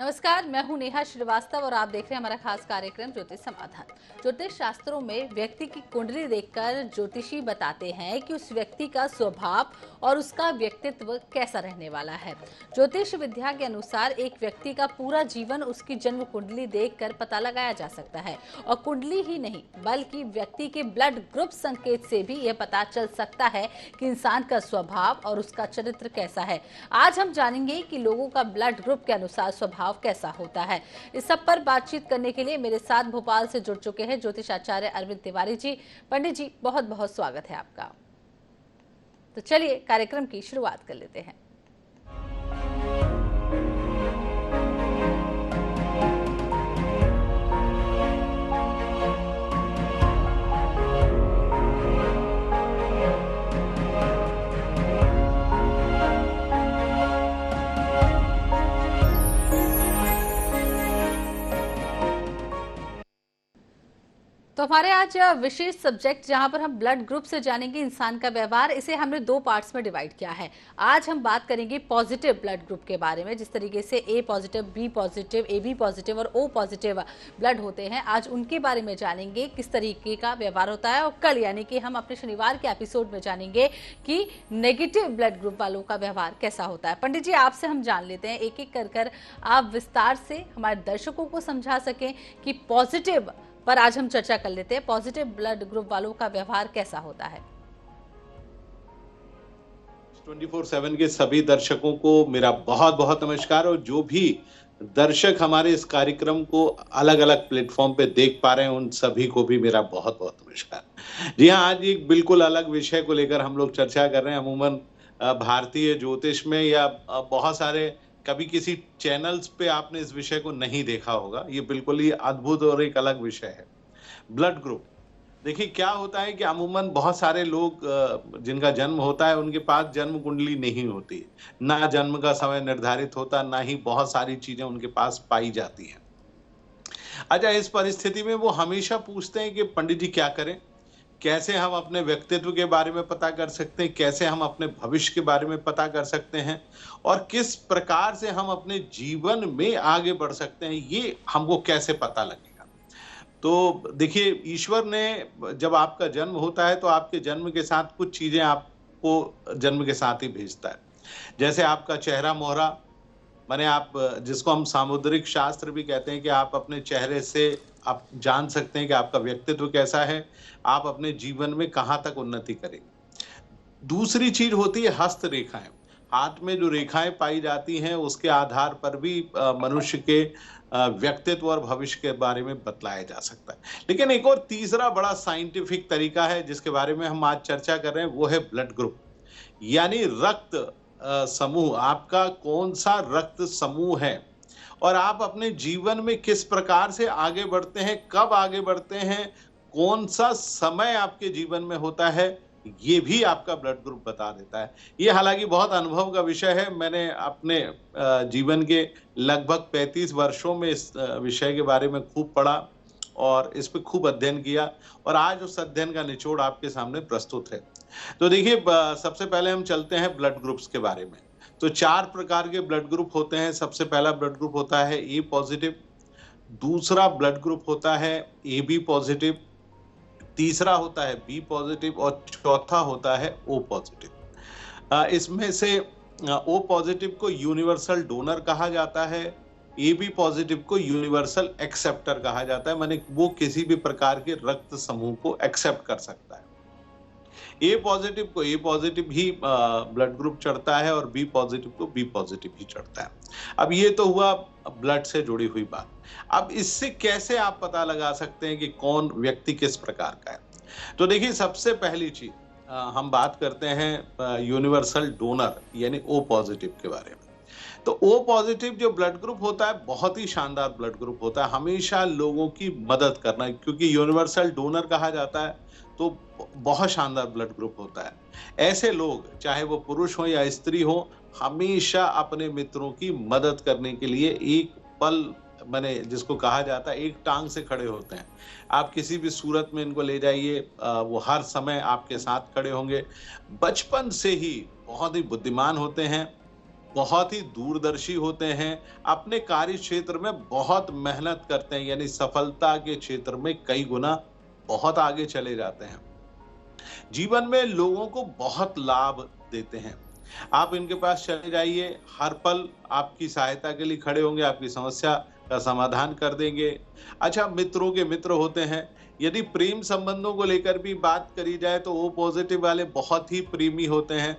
नमस्कार, मैं हूं नेहा श्रीवास्तव और आप देख रहे हैं हमारा खास कार्यक्रम ज्योतिष समाधान। ज्योतिष शास्त्रों में व्यक्ति की कुंडली देखकर ज्योतिषी बताते हैं कि उस व्यक्ति का स्वभाव और उसका व्यक्तित्व कैसा रहने वाला है। ज्योतिष विद्या के अनुसार एक व्यक्ति का पूरा जीवन उसकी जन्म कुंडली देखकर पता लगाया जा सकता है और कुंडली ही नहीं बल्कि व्यक्ति के ब्लड ग्रुप संकेत से भी यह पता चल सकता है कि इंसान का स्वभाव और उसका चरित्र कैसा है। आज हम जानेंगे कि लोगों का ब्लड ग्रुप के अनुसार स्वभाव कैसा होता है। इस सब पर बातचीत करने के लिए मेरे साथ भोपाल से जुड़ चुके हैं ज्योतिष आचार्य अरविंद तिवारी जी। पंडित जी, बहुत बहुत स्वागत है आपका। तो चलिए कार्यक्रम की शुरुआत कर लेते हैं। तो हमारे आज विशेष सब्जेक्ट जहां पर हम ब्लड ग्रुप से जानेंगे इंसान का व्यवहार, इसे हमने दो पार्ट्स में डिवाइड किया है। आज हम बात करेंगे पॉजिटिव ब्लड ग्रुप के बारे में, जिस तरीके से A positive, B positive, A B positive और ओ पॉजिटिव ब्लड होते हैं। आज उनके बारे में जानेंगे किस तरीके का व्यवहार होता है। और कल यानी कि हम अपने शनिवार के एपिसोड में जानेंगे कि नेगेटिव ब्लड ग्रुप वालों का व्यवहार कैसा होता है। पंडित जी, आपसे हम जान लेते हैं एक एक कर आप विस्तार से हमारे दर्शकों को समझा सकें कि पॉजिटिव पर आज हम चर्चा कर लेते हैं। पॉजिटिव ब्लड ग्रुप वालों का व्यवहार कैसा होता है। 24/7 के सभी दर्शकों को मेरा बहुत बहुत नमस्कार। और जो भी दर्शक हमारे इस कार्यक्रम को अलग अलग प्लेटफॉर्म पे देख पा रहे हैं, उन सभी को भी मेरा बहुत बहुत नमस्कार। जी हाँ, आज एक बिल्कुल अलग विषय को लेकर हम लोग चर्चा कर रहे हैं। अमूमन भारतीय ज्योतिष में या बहुत सारे कभी किसी चैनल्स पे आपने इस विषय को नहीं देखा होगा। ये बिल्कुल ही अद्भुत और एक अलग विषय है, ब्लड ग्रुप। देखिए क्या होता है कि अमूमन बहुत सारे लोग जिनका जन्म होता है उनके पास जन्म कुंडली नहीं होती, ना जन्म का समय निर्धारित होता, ना ही बहुत सारी चीजें उनके पास पाई जाती हैं। अच्छा, इस परिस्थिति में वो हमेशा पूछते हैं कि पंडित जी क्या करें, कैसे हम अपने व्यक्तित्व के बारे में पता कर सकते हैं, कैसे हम अपने भविष्य के बारे में पता कर सकते हैं और किस प्रकार से हम अपने जीवन में आगे बढ़ सकते हैं, ये हमको कैसे पता लगेगा। तो देखिए, ईश्वर ने जब आपका जन्म होता है तो आपके जन्म के साथ कुछ चीजें आपको जन्म के साथ ही भेजता है। जैसे आपका चेहरा मोहरा, माने आप जिसको हम सामुद्रिक शास्त्र भी कहते हैं कि आप अपने चेहरे से आप जान सकते हैं कि आपका व्यक्तित्व कैसा है, आप अपने जीवन में कहाँ तक उन्नति करेंगे। दूसरी चीज होती है हस्त रेखाएं। हाथ में जो रेखाएं पाई जाती हैं उसके आधार पर भी मनुष्य के व्यक्तित्व और भविष्य के बारे में बतलाया जा सकता है। लेकिन एक और तीसरा बड़ा साइंटिफिक तरीका है जिसके बारे में हम आज चर्चा कर रहे हैं, वो है ब्लड ग्रुप, यानी रक्त समूह। आपका कौन सा रक्त समूह है और आप अपने जीवन में किस प्रकार से आगे बढ़ते हैं, कब आगे बढ़ते हैं, कौन सा समय आपके जीवन में होता है, ये भी आपका ब्लड ग्रुप बता देता है। ये हालांकि बहुत अनुभव का विषय है। मैंने अपने जीवन के लगभग 35 वर्षों में इस विषय के बारे में खूब पढ़ा और इस पे खूब अध्ययन किया और आज उस अध्ययन का निचोड़ आपके सामने प्रस्तुत है। तो देखिए, सबसे पहले हम चलते हैं ब्लड ग्रुप्स के बारे में। तो 4 प्रकार के ब्लड ग्रुप होते हैं। सबसे पहला ब्लड ग्रुप होता है ए पॉजिटिव, दूसरा ब्लड ग्रुप होता है ए बी पॉजिटिव, तीसरा होता है बी पॉजिटिव और चौथा होता है ओ पॉजिटिव। इसमें से ओ पॉजिटिव को यूनिवर्सल डोनर कहा जाता है, ए बी पॉजिटिव को यूनिवर्सल एक्सेप्टर कहा जाता है, माने वो किसी भी प्रकार के रक्त समूह को एक्सेप्ट कर सकता है। ए पॉजिटिव को ए पॉजिटिव ही ब्लड ग्रुप चढ़ता है और बी पॉजिटिव को बी पॉजिटिव ही चढ़ता है। अब ये तो हुआ ब्लड से जुड़ी हुई बात। अब इससे कैसे आप पता लगा सकते हैं कि कौन व्यक्ति किस प्रकार का है। तो देखिए, सबसे पहली चीज हम बात करते हैं यूनिवर्सल डोनर यानी ओ पॉजिटिव के बारे में। तो ओ पॉजिटिव जो ब्लड ग्रुप होता है बहुत ही शानदार ब्लड ग्रुप होता है, हमेशा लोगों की मदद करना, क्योंकि यूनिवर्सल डोनर कहा जाता है तो बहुत शानदार ब्लड ग्रुप होता है। ऐसे लोग, चाहे वो पुरुष हो या स्त्री हो, हमेशा अपने मित्रों की मदद करने के लिए एक पल, माने जिसको कहा जाता है एक टांग से खड़े होते हैं। आप किसी भी सूरत में इनको ले जाइए, वो हर समय आपके साथ खड़े होंगे। बचपन से ही बहुत ही बुद्धिमान होते हैं बहुत ही दूरदर्शी होते हैं, अपने कार्य क्षेत्र में बहुत मेहनत करते हैं, यानी सफलता के क्षेत्र में कई गुना बहुत आगे चले जाते हैं। जीवन में लोगों को बहुत लाभ देते हैं। आप इनके पास चले जाइए, हर पल आपकी सहायता के लिए खड़े होंगे, आपकी समस्या का समाधान कर देंगे। अच्छा, मित्रों के मित्र होते हैं। यदि प्रेम संबंधों को लेकर भी बात करी जाए तो ओ पॉजिटिव वाले बहुत ही प्रेमी होते हैं।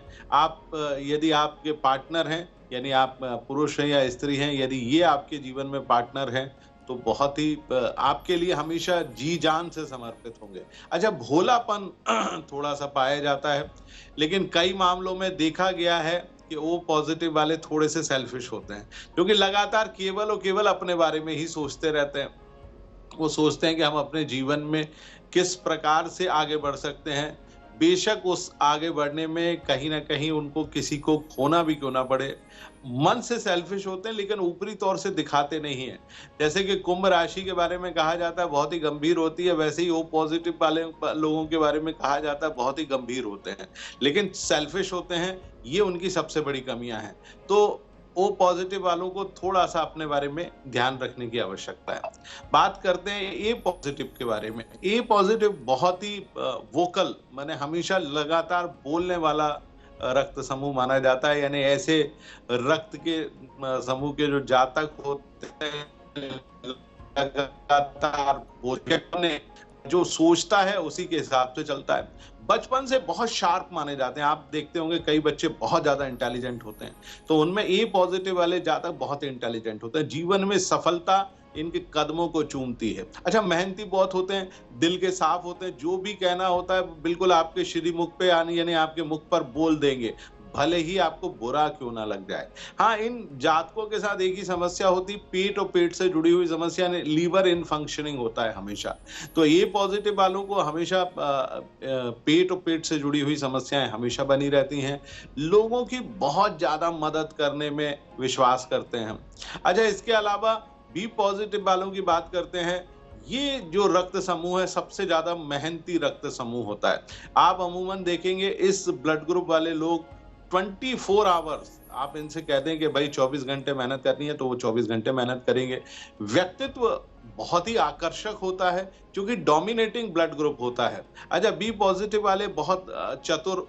यदि आपके पार्टनर हैं, यानी आप पुरुष हैं या स्त्री हैं, यदि ये आपके जीवन में पार्टनर हैं तो बहुत ही आपके लिए हमेशा जी जान से समर्पित होंगे। अच्छा, भोलापन थोड़ा-सा पाया जाता है, लेकिन कई मामलों में देखा गया है कि ओ पॉजिटिव वाले थोड़े से सेल्फिश होते हैं, क्योंकि लगातार केवल और केवल अपने बारे में ही सोचते रहते हैं। वो सोचते हैं कि हम अपने जीवन में किस प्रकार से आगे बढ़ सकते हैं। बेशक उस आगे बढ़ने में कहीं न कहीं उनको किसी को खोना भी क्यों ना पड़े। मन से सेल्फिश होते हैं, लेकिन ऊपरी तौर से दिखाते नहीं हैं। जैसे कि कुंभ राशि के बारे में कहा जाता है बहुत ही गंभीर होती है, वैसे ही ओ पॉजिटिव वाले लोगों के बारे में कहा जाता है बहुत ही गंभीर होते हैं, लेकिन सेल्फिश होते हैं। ये उनकी सबसे बड़ी कमियां हैं। तो ओ पॉजिटिव वालों को थोड़ा-सा अपने बारे में ध्यान रखने की आवश्यकता है। बात करते हैं ए पॉजिटिव के बारे में। ए पॉजिटिव बहुत ही वोकल, माने हमेशा लगातार बोलने वाला रक्त समूह माना जाता है, यानी ऐसे रक्त के समूह के जो जातक होते हैं, लगातार बोलने जो सोचता है उसी के हिसाब से चलता है। बचपन से बहुत शार्प माने जाते हैं। आप देखते होंगे कई बच्चे बहुत ज्यादा इंटेलिजेंट होते हैं, तो उनमें ए पॉजिटिव वाले जातक बहुत इंटेलिजेंट होते हैं। जीवन में सफलता इनके कदमों को चूमती है। अच्छा, मेहनती बहुत होते हैं, दिल के साफ होते हैं, जो भी कहना होता है बिल्कुल आपके श्रीमुख पे यानी आपके मुख पर बोल देंगे, भले ही आपको बुरा क्यों ना लग जाए। हाँ, इन जातकों के साथ एक ही समस्या होती, पेट और पेट से जुड़ी हुई समस्या, लीवर इन फंक्शनिंग होता है हमेशा। तो ए पॉजिटिव वालों को हमेशा पेट और पेट से जुड़ी हुई समस्याएं हमेशा बनी रहती हैं। लोगों की बहुत ज्यादा मदद करने में विश्वास करते हैं। अच्छा, इसके अलावा बी पॉजिटिव वालों की बात करते हैं। ये जो रक्त समूह है सबसे ज्यादा मेहनती रक्त समूह होता है। आप अमूमन देखेंगे इस ब्लड ग्रुप वाले लोग 24 आवर्स, आप इनसे कहते हैं कि भाई 24 घंटे मेहनत करनी है तो वो 24 घंटे मेहनत करेंगे। व्यक्तित्व बहुत ही आकर्षक होता है, क्योंकि डोमिनेटिंग ब्लड ग्रुप होता है। अच्छा, बी पॉजिटिव वाले बहुत चतुर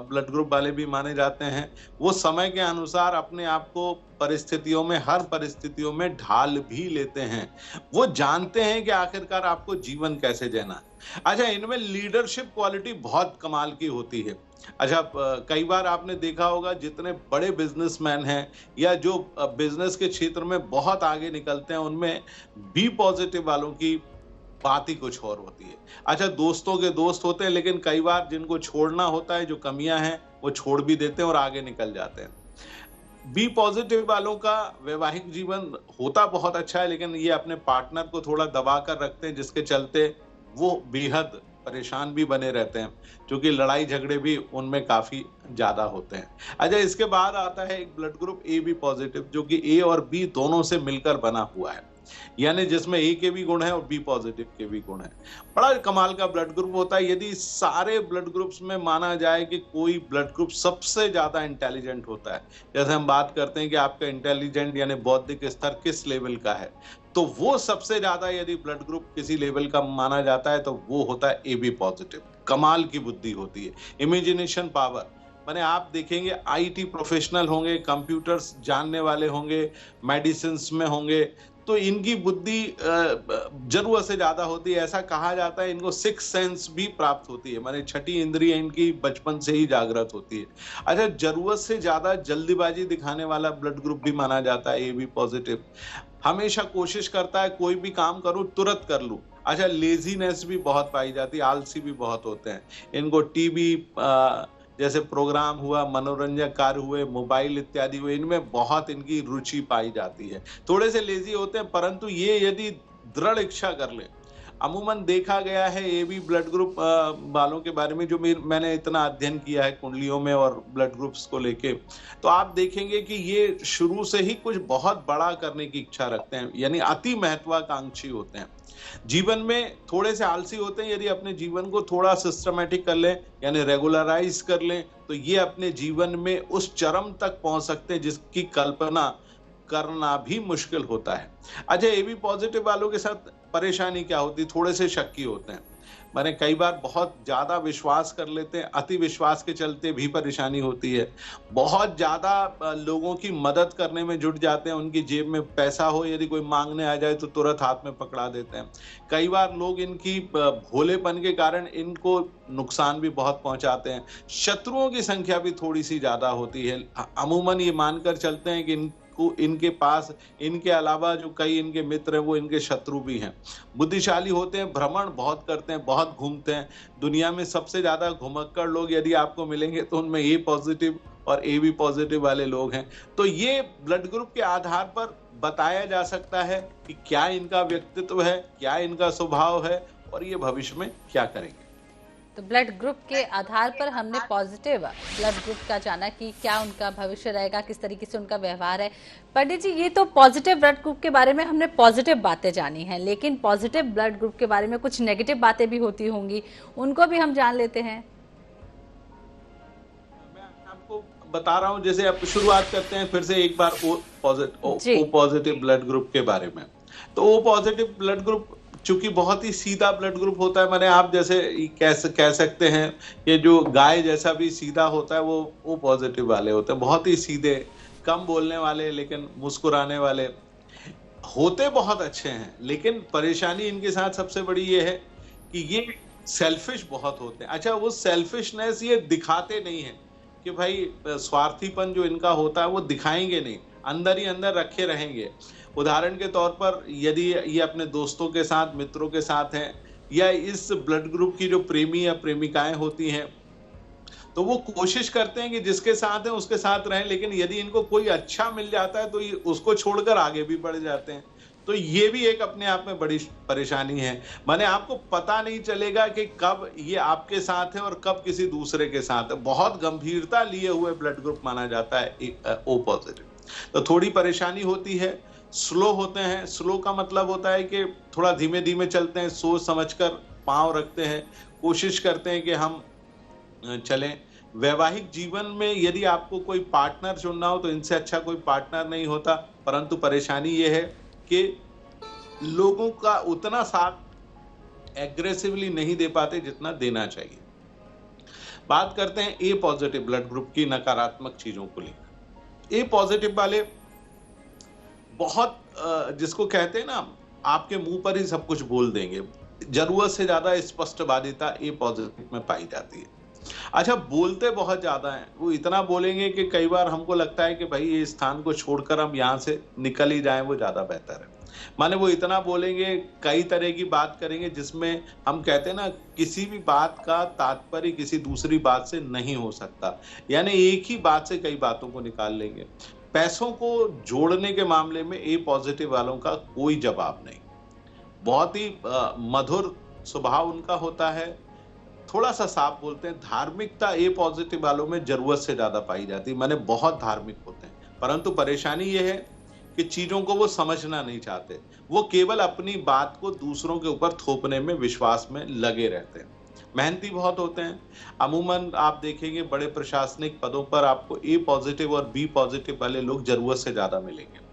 ब्लड ग्रुप वाले भी माने जाते हैं। वो समय के अनुसार अपने आप को परिस्थितियों में, हर परिस्थितियों में ढाल भी लेते हैं। वो जानते हैं कि आखिरकार आपको जीवन कैसे जीना है। अच्छा, इनमें लीडरशिप क्वालिटी बहुत कमाल की होती है। अच्छा, कई बार आपने देखा होगा जितने बड़े बिजनेसमैन हैं या जो बिजनेस के क्षेत्र में बहुत आगे निकलते हैं, उनमें बी पॉजिटिव वालों की बात ही कुछ और होती है। अच्छा, दोस्तों के दोस्त होते हैं, लेकिन कई बार जिनको छोड़ना होता है, जो कमियां हैं, वो छोड़ भी देते हैं और आगे निकल जाते हैं। बी पॉजिटिव वालों का वैवाहिक जीवन होता बहुत अच्छा है, लेकिन ये अपने पार्टनर को थोड़ा दबा कर रखते हैं, जिसके चलते वो बेहद परेशान भी बने रहते हैं, क्योंकि लड़ाई झगड़े भी उनमें काफी ज्यादा होते हैं। अच्छा, इसके बाद आता है एक blood group A B positive, जो कि ए और बी दोनों से मिलकर बना हुआ है, यानी जिसमें ए के भी गुण है और बी पॉजिटिव के भी गुण है। बड़ा कमाल का ब्लड ग्रुप होता है। यदि सारे ब्लड ग्रुप्स में माना जाए कि कोई ब्लड ग्रुप सबसे ज्यादा इंटेलिजेंट होता है, जैसे हम बात करते हैं कि आपका इंटेलिजेंट यानी बौद्धिक स्तर किस लेवल का है, तो वो सबसे ज्यादा यदि ब्लड ग्रुप किसी लेवल का माना जाता है तो वो होता है ए बी पॉजिटिव। कमाल की बुद्धि होती है, इमेजिनेशन पावर, माने आप देखेंगे आईटी प्रोफेशनल होंगे, कंप्यूटर्स जानने वाले होंगे, मेडिसिन में होंगे, तो इनकी बुद्धि जरूरत से ज्यादा होती है। ऐसा कहा जाता है इनको सिक्स सेंस भी प्राप्त होती है, माने छठी इंद्रिय इनकी बचपन से ही जागृत होती है। अच्छा, जरूरत से ज्यादा जल्दीबाजी दिखाने वाला ब्लड ग्रुप भी माना जाता है ए बी पॉजिटिव। हमेशा कोशिश करता है कोई भी काम करूं तुरंत कर लूं। अच्छा, लेजीनेस भी बहुत पाई जाती है, आलसी भी बहुत होते हैं। इनको टीवी जैसे प्रोग्राम हुआ, मनोरंजक कार्य हुए, मोबाइल इत्यादि हुए, इनमें बहुत इनकी रुचि पाई जाती है। थोड़े से लेजी होते हैं, परंतु ये यदि दृढ़ इच्छा कर ले, अमूमन देखा गया है ए बी ब्लड ग्रुप वालों के बारे में, जो मैंने इतना अध्ययन किया है कुंडलियों में और ब्लड ग्रुप्स को लेके, तो आप देखेंगे कि ये शुरू से ही कुछ बहुत बड़ा करने की इच्छा रखते हैं, यानी अति महत्वाकांक्षी होते हैं। जीवन में थोड़े से आलसी होते हैं, यदि अपने जीवन को थोड़ा सिस्टमैटिक कर लें, यानी रेगुलराइज कर लें, तो ये अपने जीवन में उस चरम तक पहुंच सकते हैं जिसकी कल्पना करना भी मुश्किल होता है। अच्छा, ए बी पॉजिटिव वालों के साथ परेशानी क्या होती है? थोड़े से शक्की होते हैं। माने कई बार बहुत ज्यादा विश्वास कर लेते हैं, अति विश्वास के चलते भी परेशानी होती है। बहुत ज्यादा लोगों की मदद करने में जुट जाते हैं, उनकी जेब में पैसा हो, यदि कोई मांगने आ जाए तो तुरंत हाथ में पकड़ा देते हैं। कई बार लोग इनकी भोलेपन के कारण इनको नुकसान भी बहुत पहुंचाते हैं। शत्रुओं की संख्या भी थोड़ी सी ज्यादा होती है। अमूमन ये मानकर चलते हैं कि इनके पास इनके अलावा जो कई इनके मित्र हैं वो इनके शत्रु भी हैं। बुद्धिशाली होते हैं, भ्रमण बहुत करते हैं, बहुत घूमते हैं। दुनिया में सबसे ज्यादा घुमक्कड़ लोग यदि आपको मिलेंगे तो उनमें ए पॉजिटिव और ए बी पॉजिटिव वाले लोग हैं। तो ये ब्लड ग्रुप के आधार पर बताया जा सकता है कि क्या इनका व्यक्तित्व है, क्या इनका स्वभाव है और ये भविष्य में क्या करेंगे। तो ब्लड ग्रुप के आधार पर हमने पॉजिटिव ब्लड ग्रुप का जाना कि क्या उनका भविष्य रहेगा, किस तरीके से उनका व्यवहार है। पंडित जी, ये तो पॉजिटिव ब्लड ग्रुप के बारे में हमने पॉजिटिव बातें जानी हैं, लेकिन पॉजिटिव ब्लड ग्रुप के बारे में कुछ नेगेटिव बातें भी होती होंगी, उनको भी हम जान लेते हैं। मैं आपको बता रहा हूं, जैसे आप शुरुआत करते हैं फिर से एक बार ओ पॉजिटिव ब्लड ग्रुप के बारे में। तो ओ पॉजिटिव ब्लड ग्रुप चूंकि बहुत ही सीधा ब्लड ग्रुप होता है, माने आप जैसे कह सकते हैं ये जो गाय जैसा भी सीधा होता है वो ओ पॉजिटिव वाले होते हैं। बहुत ही सीधे, कम बोलने वाले लेकिन मुस्कुराने वाले होते, बहुत अच्छे हैं। लेकिन परेशानी इनके साथ सबसे बड़ी ये है कि ये सेल्फिश बहुत होते हैं। अच्छा, वो सेल्फिशनेस ये दिखाते नहीं है कि भाई स्वार्थीपन जो इनका होता है वो दिखाएंगे नहीं, अंदर ही अंदर रखे रहेंगे। उदाहरण के तौर पर यदि ये अपने दोस्तों के साथ, मित्रों के साथ हैं, या इस ब्लड ग्रुप की जो प्रेमी या प्रेमिकाएं होती हैं, तो वो कोशिश करते हैं कि जिसके साथ है उसके साथ रहें, लेकिन यदि इनको कोई अच्छा मिल जाता है तो ये उसको छोड़कर आगे भी बढ़ जाते हैं। तो ये भी एक अपने आप में बड़ी परेशानी है। माने आपको पता नहीं चलेगा कि कब ये आपके साथ है और कब किसी दूसरे के साथ है। बहुत गंभीरता लिए हुए ब्लड ग्रुप माना जाता है ओ पॉजिटिव। तो थोड़ी परेशानी होती है। स्लो होते हैं। स्लो का मतलब होता है कि थोड़ा धीमे धीमे चलते हैं, सोच समझकर पांव रखते हैं, कोशिश करते हैं कि हम चलें। वैवाहिक जीवन में यदि आपको कोई पार्टनर चुनना हो तो इनसे अच्छा कोई पार्टनर नहीं होता, परंतु परेशानी ये है कि लोगों का उतना साथ एग्रेसिवली नहीं दे पाते जितना देना चाहिए। बात करते हैं ए पॉजिटिव ब्लड ग्रुप की नकारात्मक चीजों को लेकर। ए पॉजिटिव वाले बहुत जिसको कहते हैं ना, आपके मुंह पर ही सब कुछ बोल देंगे। जरूरत से ज्यादा स्पष्टवादिता ए पॉजिटिव में पाई जाती है। अच्छा, बोलते बहुत ज्यादा हैं। वो इतना बोलेंगे कि कई बार हमको लगता है कि भाई ये स्थान को छोड़कर हम यहाँ से निकल ही जाएं, वो ज्यादा बेहतर है। माने वो इतना बोलेंगे, कई तरह की बात करेंगे जिसमें हम कहते हैं ना, किसी भी बात का तात्पर्य किसी दूसरी बात से नहीं हो सकता। यानी एक ही बात से कई बातों को निकाल लेंगे। पैसों को जोड़ने के मामले में ए पॉजिटिव वालों का कोई जवाब नहीं। बहुत ही मधुर स्वभाव उनका होता है, थोड़ा सा साफ बोलते हैं। धार्मिकता ए पॉजिटिव वालों में जरूरत से ज्यादा पाई जाती है, माने बहुत धार्मिक होते हैं। परंतु परेशानी ये है कि चीजों को वो समझना नहीं चाहते। वो केवल अपनी बात को दूसरों के ऊपर थोपने में, विश्वास में लगे रहते हैं। मेहनती बहुत होते हैं। अमूमन आप देखेंगे बड़े प्रशासनिक पदों पर आपको ए पॉजिटिव और बी पॉजिटिव वाले लोग जरूरत से ज्यादा मिलेंगे।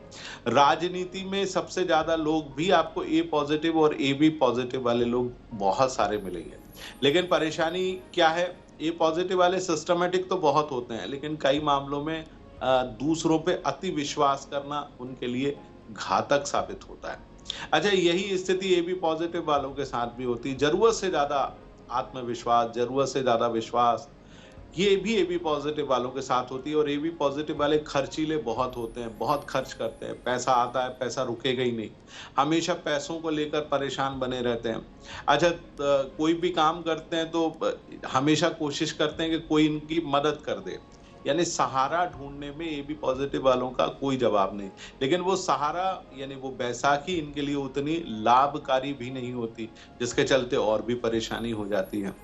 राजनीति में सबसे ज्यादा लोग भी आपको ए पॉजिटिव और ए बी पॉजिटिव वाले लोग बहुत सारे मिलेंगे। लेकिन परेशानी क्या है, ए पॉजिटिव वाले सिस्टमेटिक तो बहुत होते हैं, लेकिन कई मामलों में दूसरों पे अति विश्वास करना उनके लिए घातक साबित होता है। अच्छा, यही स्थिति ए बी पॉजिटिव वालों के साथ भी होती है। जरूरत से ज्यादा आत्मविश्वास, जरूरत से ज्यादा विश्वास, ये भी ए बी पॉजिटिव वालों के साथ होती है। और ए बी पॉजिटिव वाले खर्चीले बहुत होते हैं, बहुत खर्च करते हैं। पैसा आता है, पैसा रुकेगा ही नहीं, हमेशा पैसों को लेकर परेशान बने रहते हैं। अच्छा, कोई भी काम करते हैं तो हमेशा कोशिश करते हैं कि कोई इनकी मदद कर दे। यानी सहारा ढूंढने में ए बी पॉजिटिव वालों का कोई जवाब नहीं। लेकिन वो सहारा, यानी वो बैसाखी इनके लिए उतनी लाभकारी भी नहीं होती, जिसके चलते और भी परेशानी हो जाती है।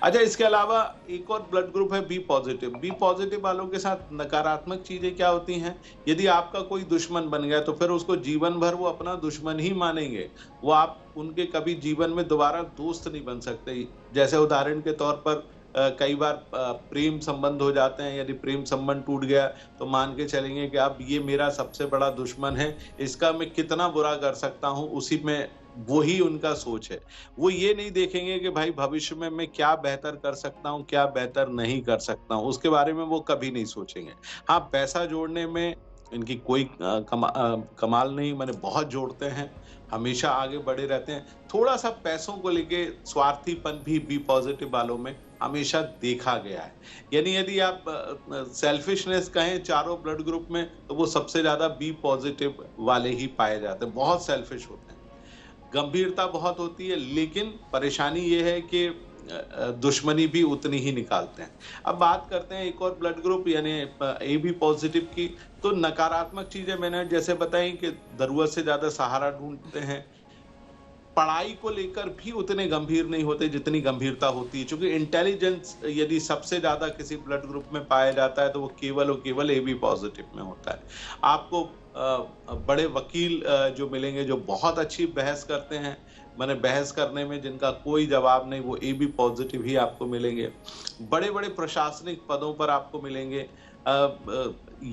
अच्छा, इसके अलावा एक और ब्लड ग्रुप है बी पॉजिटिव। बी पॉजिटिव वालों के साथ नकारात्मक चीजें क्या होती हैं, यदि आपका कोई दुश्मन बन गया तो फिर उसको जीवन भर वो अपना दुश्मन ही मानेंगे। वो उनके कभी जीवन में दोबारा दोस्त नहीं बन सकते। जैसे उदाहरण के तौर पर कई बार प्रेम संबंध हो जाते हैं, यदि प्रेम संबंध टूट गया तो मान के चलेंगे कि अब ये मेरा सबसे बड़ा दुश्मन है, इसका मैं कितना बुरा कर सकता हूँ, उसी में वो ही उनका सोच है। वो ये नहीं देखेंगे कि भाई भविष्य में मैं क्या बेहतर कर सकता हूँ, क्या बेहतर नहीं कर सकता हूँ, उसके बारे में वो कभी नहीं सोचेंगे। हाँ, पैसा जोड़ने में इनकी कोई कमाल नहीं, माने बहुत जोड़ते हैं, हमेशा आगे बढ़े रहते हैं। थोड़ा-सा पैसों को लेके स्वार्थीपन भी बी पॉजिटिव वालों में हमेशा देखा गया है। यानी यदि आप सेल्फिशनेस कहें चारों ब्लड ग्रुप में, तो वो सबसे ज़्यादा बी पॉजिटिव वाले ही पाए जाते हैं, बहुत सेल्फिश होते हैं। गंभीरता बहुत होती है, लेकिन परेशानी ये है कि दुश्मनी भी उतनी ही निकालते हैं। अब बात करते हैं एक और ब्लड ग्रुप यानी ए बी पॉजिटिव की, तो नकारात्मक चीजें मैंने जैसे बताई कि जरूरत से ज्यादा सहारा ढूंढते हैं, पढ़ाई को लेकर भी उतने गंभीर नहीं होते जितनी गंभीरता होती है, क्योंकि इंटेलिजेंस यदि सबसे ज्यादा किसी ब्लड ग्रुप में पाया जाता है तो वो केवल और केवल ए बी पॉजिटिव में होता है। आपको बड़े वकील जो मिलेंगे जो बहुत अच्छी बहस करते हैं, माने बहस करने में जिनका कोई जवाब नहीं, वो ए बी पॉजिटिव ही आपको मिलेंगे। बड़े बड़े प्रशासनिक पदों पर आपको मिलेंगे।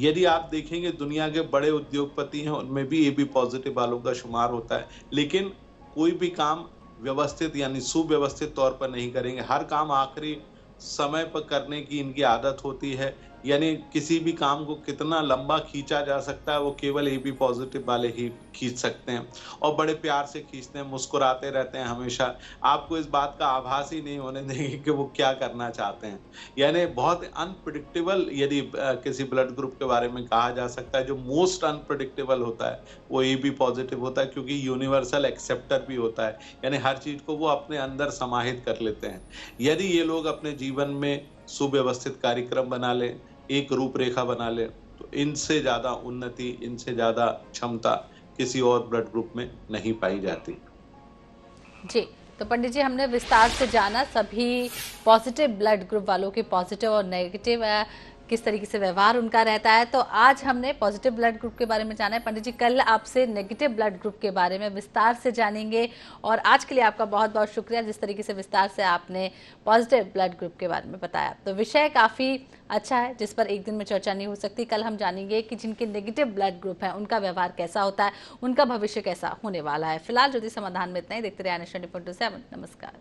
यदि आप देखेंगे दुनिया के बड़े उद्योगपति हैं, उनमें भी ए बी पॉजिटिव वालों का शुमार होता है, लेकिन कोई भी काम व्यवस्थित यानी सुव्यवस्थित तौर पर नहीं करेंगे। हर काम आखिरी समय पर करने की इनकी आदत होती है, यानी किसी भी काम को कितना लंबा खींचा जा सकता है वो केवल ए बी पॉजिटिव वाले ही खींच सकते हैं, और बड़े प्यार से खींचते हैं, मुस्कुराते रहते हैं हमेशा। आपको इस बात का आभास ही नहीं होने देंगे कि वो क्या करना चाहते हैं। यानी बहुत अनप्रिडिक्टेबल यदि किसी ब्लड ग्रुप के बारे में कहा जा सकता है, जो मोस्ट अनप्रिडिक्टेबल होता है वो ए बी पॉजिटिव होता है, क्योंकि यूनिवर्सल एक्सेप्टर भी होता है, यानी हर चीज को वो अपने अंदर समाहित कर लेते हैं। यदि ये लोग अपने जीवन में सुव्यवस्थित कार्यक्रम बना लें, एक रूपरेखा बना ले, तो इनसे ज्यादा उन्नति, इनसे ज्यादा क्षमता किसी और ब्लड ग्रुप में नहीं पाई जाती। जी, तो पंडित जी हमने विस्तार से जाना सभी पॉजिटिव ब्लड ग्रुप वालों के पॉजिटिव और नेगेटिव किस तरीके से व्यवहार उनका रहता है। तो आज हमने पॉजिटिव ब्लड ग्रुप के बारे में जाना है। पंडित जी कल आपसे नेगेटिव ब्लड ग्रुप के बारे में विस्तार से जानेंगे, और आज के लिए आपका बहुत बहुत शुक्रिया जिस तरीके से विस्तार से आपने पॉजिटिव ब्लड ग्रुप के बारे में बताया। तो विषय काफ़ी अच्छा है जिस पर एक दिन में चर्चा नहीं हो सकती। कल हम जानेंगे कि जिनके नेगेटिव ब्लड ग्रुप है उनका व्यवहार कैसा होता है, उनका भविष्य कैसा होने वाला है। फिलहाल ज्योतिष समाधान में इतना ही। देखते रहिए NH 24/7। नमस्कार।